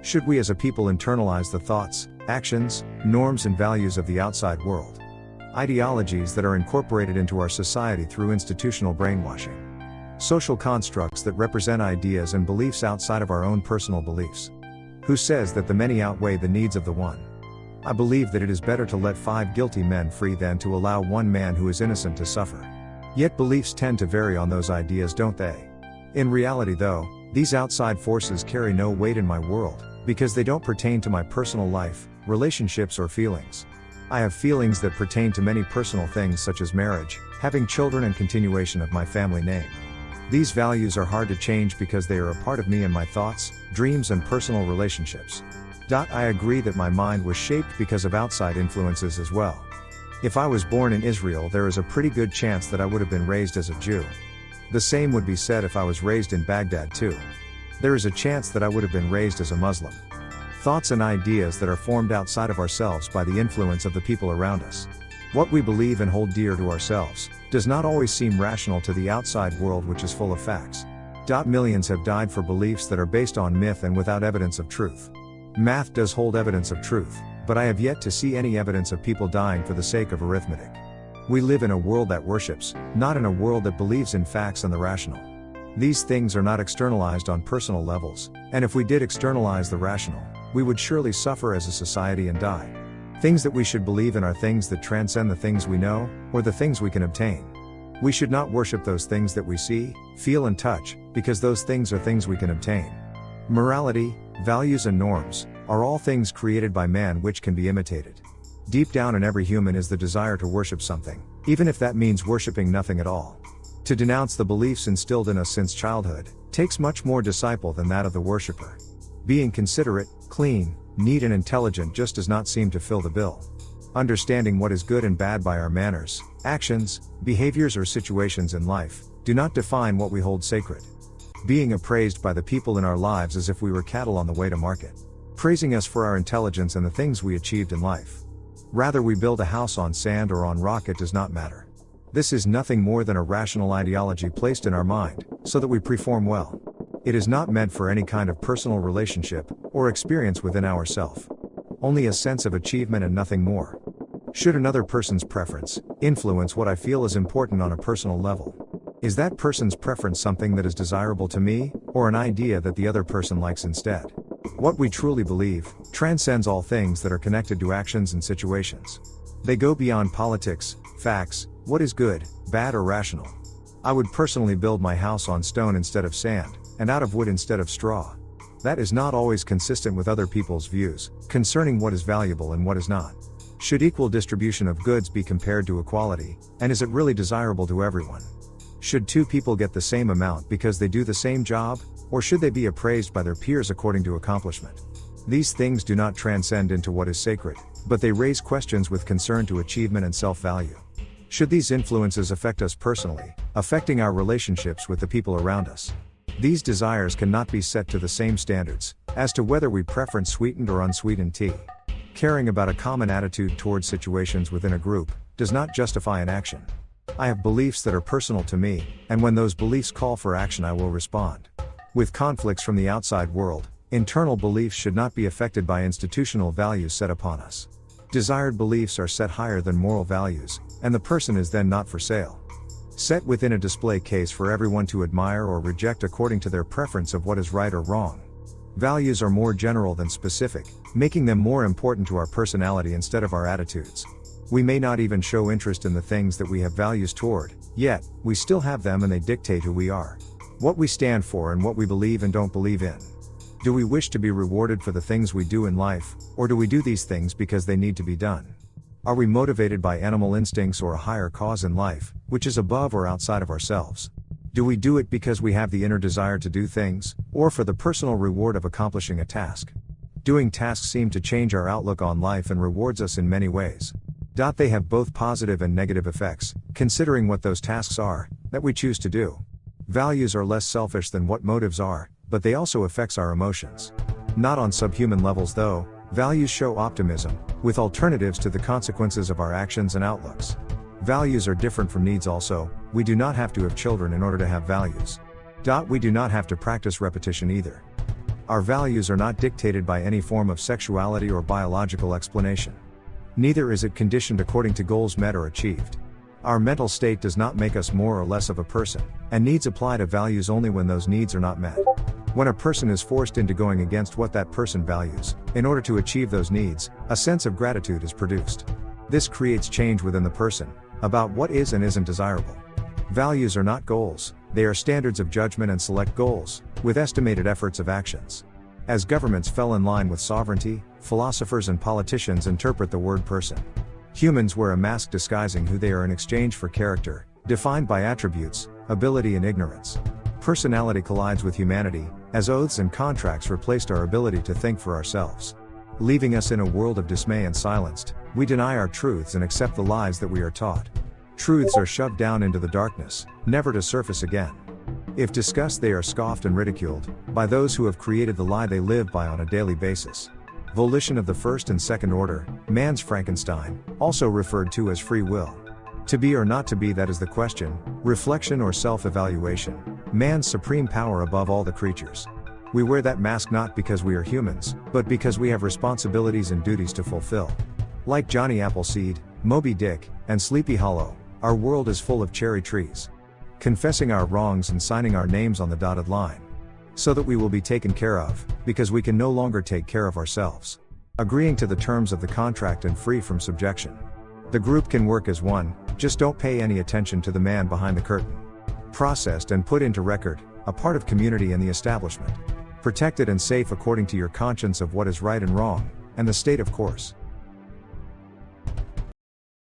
Should we as a people internalize the thoughts, actions, norms and values of the outside world? Ideologies that are incorporated into our society through institutional brainwashing. Social constructs that represent ideas and beliefs outside of our own personal beliefs. Who says that the many outweigh the needs of the one? I believe that it is better to let 5 guilty men free than to allow one man who is innocent to suffer. Yet beliefs tend to vary on those ideas, don't they? In reality though, these outside forces carry no weight in my world, because they don't pertain to my personal life, relationships or feelings. I have feelings that pertain to many personal things such as marriage, having children and continuation of my family name. These values are hard to change because they are a part of me and my thoughts, dreams and personal relationships. I agree that my mind was shaped because of outside influences as well. If I was born in Israel, there is a pretty good chance that I would have been raised as a Jew. The same would be said if I was raised in Baghdad too. There is a chance that I would have been raised as a Muslim. Thoughts and ideas that are formed outside of ourselves by the influence of the people around us. What we believe and hold dear to ourselves does not always seem rational to the outside world, which is full of facts. Millions have died for beliefs that are based on myth and without evidence of truth. Math does hold evidence of truth, but I have yet to see any evidence of people dying for the sake of arithmetic. We live in a world that worships, not in a world that believes in facts and the rational. These things are not externalized on personal levels, and if we did externalize the rational, we would surely suffer as a society and die. Things that we should believe in are things that transcend the things we know, or the things we can obtain. We should not worship those things that we see, feel and touch, because those things are things we can obtain. Morality, values and norms, are all things created by man which can be imitated. Deep down in every human is the desire to worship something, even if that means worshiping nothing at all. To denounce the beliefs instilled in us since childhood, takes much more disciple than that of the worshipper. Being considerate, clean, neat and intelligent just does not seem to fill the bill. Understanding what is good and bad by our manners, actions, behaviors or situations in life, do not define what we hold sacred. Being appraised by the people in our lives as if we were cattle on the way to market. Praising us for our intelligence and the things we achieved in life. Rather we build a house on sand or on rock, it does not matter. This is nothing more than a rational ideology placed in our mind, so that we perform well. It is not meant for any kind of personal relationship, or experience within ourself. Only a sense of achievement and nothing more. Should another person's preference influence what I feel is important on a personal level? Is that person's preference something that is desirable to me, or an idea that the other person likes instead? What we truly believe transcends all things that are connected to actions and situations. They go beyond politics, facts, what is good, bad or rational. I would personally build my house on stone instead of sand, and out of wood instead of straw. That is not always consistent with other people's views concerning what is valuable and what is not. Should equal distribution of goods be compared to equality, and is it really desirable to everyone? Should 2 people get the same amount because they do the same job, or should they be appraised by their peers according to accomplishment? These things do not transcend into what is sacred, but they raise questions with concern to achievement and self-value. Should these influences affect us personally, affecting our relationships with the people around us? These desires cannot be set to the same standards as to whether we preference sweetened or unsweetened tea. Caring about a common attitude towards situations within a group does not justify an action. I have beliefs that are personal to me, and when those beliefs call for action I will respond. With conflicts from the outside world, internal beliefs should not be affected by institutional values set upon us. Desired beliefs are set higher than moral values, and the person is then not for sale. Set within a display case for everyone to admire or reject according to their preference of what is right or wrong. Values are more general than specific, making them more important to our personality instead of our attitudes. We may not even show interest in the things that we have values toward, yet, we still have them and they dictate who we are. What we stand for and what we believe and don't believe in. Do we wish to be rewarded for the things we do in life, or do we do these things because they need to be done? Are we motivated by animal instincts or a higher cause in life, which is above or outside of ourselves? Do we do it because we have the inner desire to do things, or for the personal reward of accomplishing a task? Doing tasks seem to change our outlook on life and rewards us in many ways. They have both positive and negative effects, considering what those tasks are, that we choose to do. Values are less selfish than what motives are, but they also affects our emotions. Not on subhuman levels though, values show optimism, with alternatives to the consequences of our actions and outlooks. Values are different from needs also, we do not have to have children in order to have values. We do not have to practice repetition either. Our values are not dictated by any form of sexuality or biological explanation. Neither is it conditioned according to goals met or achieved. Our mental state does not make us more or less of a person, and needs apply to values only when those needs are not met. When a person is forced into going against what that person values, in order to achieve those needs, a sense of gratitude is produced. This creates change within the person, about what is and isn't desirable. Values are not goals, they are standards of judgment and select goals, with estimated efforts of actions. As governments fell in line with sovereignty, philosophers and politicians interpret the word person. Humans wear a mask disguising who they are in exchange for character, defined by attributes, ability and ignorance. Personality collides with humanity, as oaths and contracts replaced our ability to think for ourselves. Leaving us in a world of dismay and silenced, we deny our truths and accept the lies that we are taught. Truths are shoved down into the darkness, never to surface again. If discussed, they are scoffed and ridiculed by those who have created the lie they live by on a daily basis. Volition of the first and second order, man's Frankenstein, also referred to as free will. To be or not to be, that is the question, reflection or self-evaluation, man's supreme power above all the creatures. We wear that mask not because we are humans, but because we have responsibilities and duties to fulfill. Like Johnny Appleseed, Moby Dick, and Sleepy Hollow, our world is full of cherry trees. Confessing our wrongs and signing our names on the dotted line. So that we will be taken care of, because we can no longer take care of ourselves. Agreeing to the terms of the contract and free from subjection. The group can work as one, just don't pay any attention to the man behind the curtain. Processed and put into record, a part of community and the establishment. Protected and safe according to your conscience of what is right and wrong, and the state of course.